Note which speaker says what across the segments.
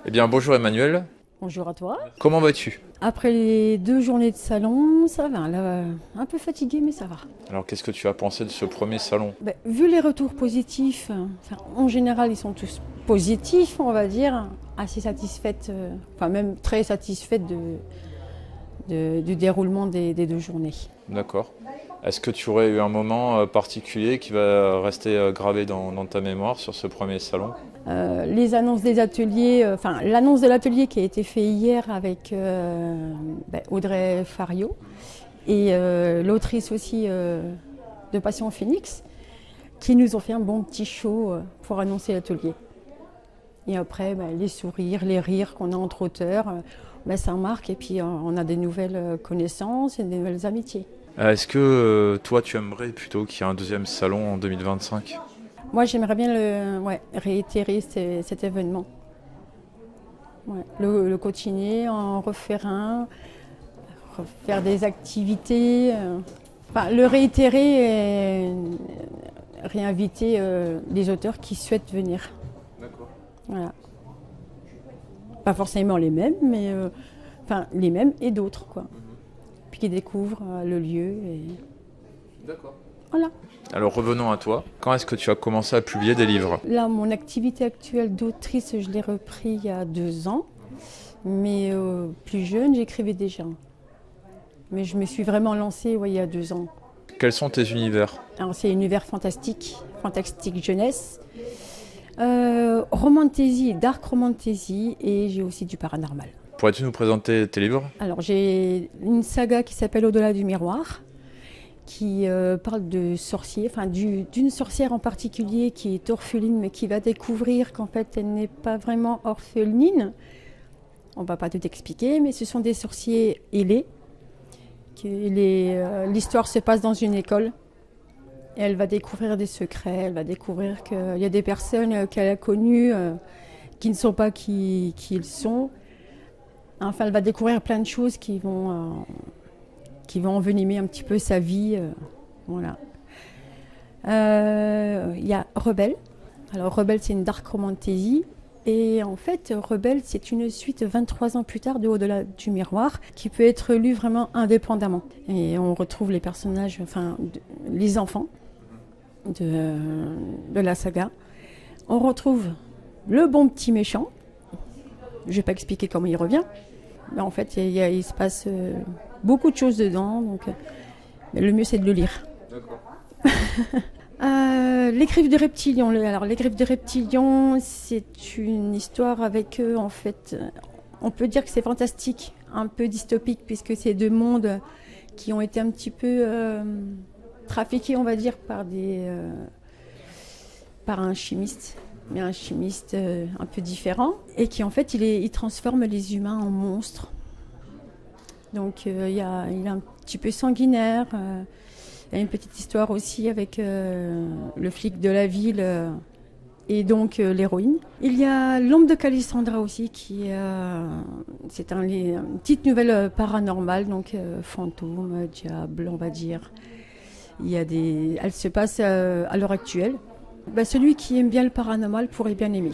Speaker 1: Eh bien, bonjour Emmanuel.
Speaker 2: Bonjour à toi.
Speaker 1: Comment vas-tu?
Speaker 2: Après les 2 journées de salon, ça va. Là, un peu fatiguée, mais ça va.
Speaker 1: Alors, qu'est-ce que tu as pensé de ce premier salon?
Speaker 2: Vu les retours positifs, en général, ils sont tous positifs, on va dire. Assez satisfaite, même très satisfaite du déroulement des 2 journées.
Speaker 1: D'accord. Est-ce que tu aurais eu un moment particulier qui va rester gravé dans ta mémoire sur ce premier salon?
Speaker 2: Les annonces des ateliers, l'annonce de l'atelier qui a été fait hier avec Audrey Fario et l'autrice aussi de Passion Phoenix, qui nous ont fait un bon petit show pour annoncer l'atelier. Et après, les sourires, les rires qu'on a entre auteurs, ça marque et puis on a des nouvelles connaissances et des nouvelles amitiés.
Speaker 1: Est-ce que toi, tu aimerais plutôt qu'il y ait un deuxième salon en 2025?
Speaker 2: Moi, j'aimerais bien réitérer cet événement. Ouais, le continuer, en refaire un, refaire des activités. Le réitérer et réinviter les auteurs qui souhaitent venir.
Speaker 1: D'accord.
Speaker 2: Voilà. Pas forcément les mêmes, mais les mêmes et d'autres, quoi. Puis qui découvrent le lieu.
Speaker 1: D'accord.
Speaker 2: Voilà.
Speaker 1: Alors revenons à toi. Quand est-ce que tu as commencé à publier des livres?
Speaker 2: Là, mon activité actuelle d'autrice, je l'ai repris il y a 2 ans. Mais plus jeune, j'écrivais déjà. Mais je me suis vraiment lancée il y a 2 ans.
Speaker 1: Quels sont tes univers?
Speaker 2: Alors, c'est univers fantastique jeunesse, romantasy, dark romantasy, et j'ai aussi du paranormal.
Speaker 1: Pourrais-tu nous présenter tes livres?
Speaker 2: Alors, j'ai une saga qui s'appelle Au-delà du miroir, qui parle de sorciers, d'une sorcière en particulier qui est orpheline, mais qui va découvrir qu'en fait, elle n'est pas vraiment orpheline. On ne va pas tout expliquer, mais ce sont des sorciers ailés. L'histoire se passe dans une école. Et elle va découvrir des secrets, elle va découvrir qu'il y a des personnes qu'elle a connues qui ne sont pas qui ils sont. Enfin, elle va découvrir plein de choses qui vont envenimer un petit peu sa vie. Voilà. Il y a Rebelle. Alors, Rebelle, c'est une dark romantasy. Et en fait, Rebelle, c'est une suite 23 ans plus tard de Au-delà du miroir, qui peut être lue vraiment indépendamment. Et on retrouve les personnages, les enfants de la saga. On retrouve le bon petit méchant. Je ne vais pas expliquer comment il revient. Mais en fait, il se passe beaucoup de choses dedans. Donc, mais le mieux, c'est de le lire.
Speaker 1: D'accord.
Speaker 2: Les Griffes du Reptilion. Alors, les Griffes du Reptilion, c'est une histoire avec eux, en fait. On peut dire que c'est fantastique, un peu dystopique, puisque c'est 2 mondes qui ont été un petit peu trafiqués, on va dire, par un chimiste. Mais un chimiste un peu différent. Et qui, en fait, il transforme les humains en monstres. Donc, il est un petit peu sanguinaire. Il y a une petite histoire aussi avec le flic de la ville et donc l'héroïne. Il y a L'ombre de Calissandra aussi, c'est une petite nouvelle paranormale, donc fantôme, diable, on va dire. Elle se passe à l'heure actuelle. Celui qui aime bien le paranormal pourrait bien aimer.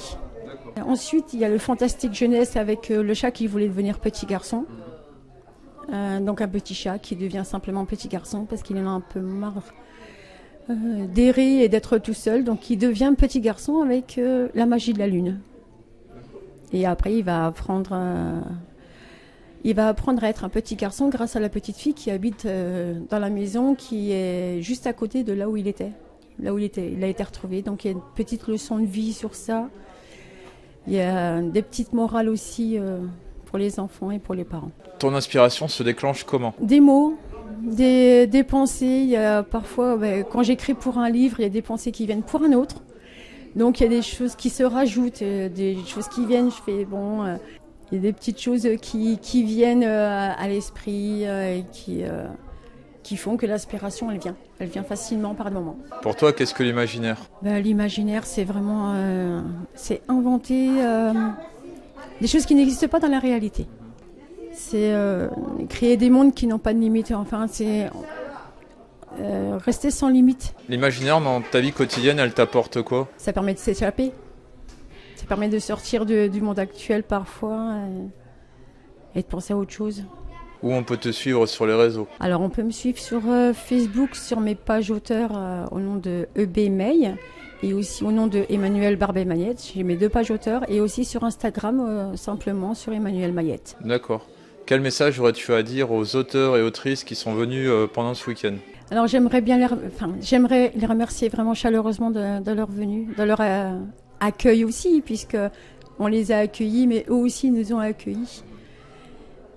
Speaker 2: Ensuite, il y a le fantastique jeunesse avec le chat qui voulait devenir petit garçon. Donc un petit chat qui devient simplement petit garçon parce qu'il en a un peu marre d'errer et d'être tout seul. Donc il devient petit garçon avec la magie de la lune. Et après il va apprendre à être un petit garçon grâce à la petite fille qui habite dans la maison qui est juste à côté de là où il était. Là où il a été retrouvé. Donc il y a une petite leçon de vie sur ça. Il y a des petites morales aussi pour les enfants et pour les parents.
Speaker 1: Ton inspiration se déclenche comment?
Speaker 2: Des mots, des pensées. Il y a parfois, quand j'écris pour un livre, il y a des pensées qui viennent pour un autre. Donc il y a des choses qui se rajoutent, des choses qui viennent. Je fais il y a des petites choses qui viennent à l'esprit et qui font que l'inspiration, elle vient. Elle vient facilement par moment.
Speaker 1: Pour toi, qu'est-ce que l'imaginaire?
Speaker 2: L'imaginaire, c'est vraiment c'est inventer des choses qui n'existent pas dans la réalité. C'est créer des mondes qui n'ont pas de limite. Enfin, Rester sans limite.
Speaker 1: L'imaginaire dans ta vie quotidienne, elle t'apporte quoi?
Speaker 2: Ça permet de s'échapper. Ça permet de sortir du monde actuel parfois et de penser à autre chose.
Speaker 1: Où on peut te suivre sur les réseaux?
Speaker 2: Alors on peut me suivre sur Facebook, sur mes pages auteurs au nom de EB May et aussi au nom de Emmanuel Barbet-Maillette. J'ai mes 2 pages auteurs et aussi sur Instagram simplement sur Emmanuel Maillette.
Speaker 1: D'accord. Quel message aurais-tu à dire aux auteurs et autrices qui sont venus pendant ce week-end?
Speaker 2: Alors j'aimerais les remercier vraiment chaleureusement de leur venue, de leur accueil aussi, puisque on les a accueillis, mais eux aussi nous ont accueillis.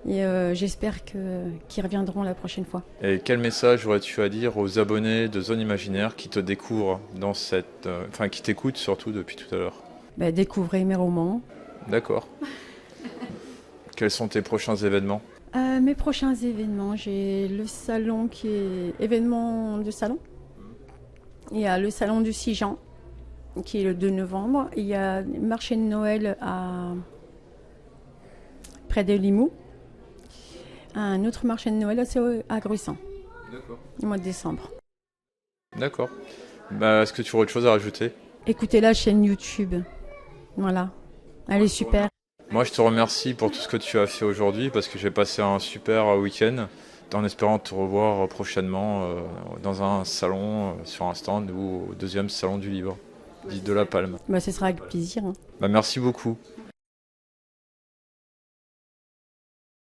Speaker 2: Et j'espère qu'ils reviendront la prochaine fois.
Speaker 1: Et quel message aurais-tu à dire aux abonnés de Zone Imaginaire qui te découvrent dans qui t'écoutent surtout depuis tout à l'heure?
Speaker 2: Découvrez mes romans.
Speaker 1: D'accord. Quels sont tes prochains événements?
Speaker 2: Mes prochains événements, j'ai le salon qui est événement de salon. Il y a le salon du Sijan qui est le 2 novembre. Il y a le marché de Noël près de Limoux. Un autre marché de Noël à Gruissan.
Speaker 1: D'accord.
Speaker 2: Au mois de décembre.
Speaker 1: D'accord. Est-ce que tu aurais autre chose à rajouter?
Speaker 2: Écoutez la chaîne YouTube. Voilà. Elle est super.
Speaker 1: Moi, je te remercie pour tout ce que tu as fait aujourd'hui parce que j'ai passé un super week-end en espérant te revoir prochainement dans un salon, sur un stand ou au 2e salon du livre de La Palme.
Speaker 2: Ce sera avec plaisir.
Speaker 1: Merci beaucoup.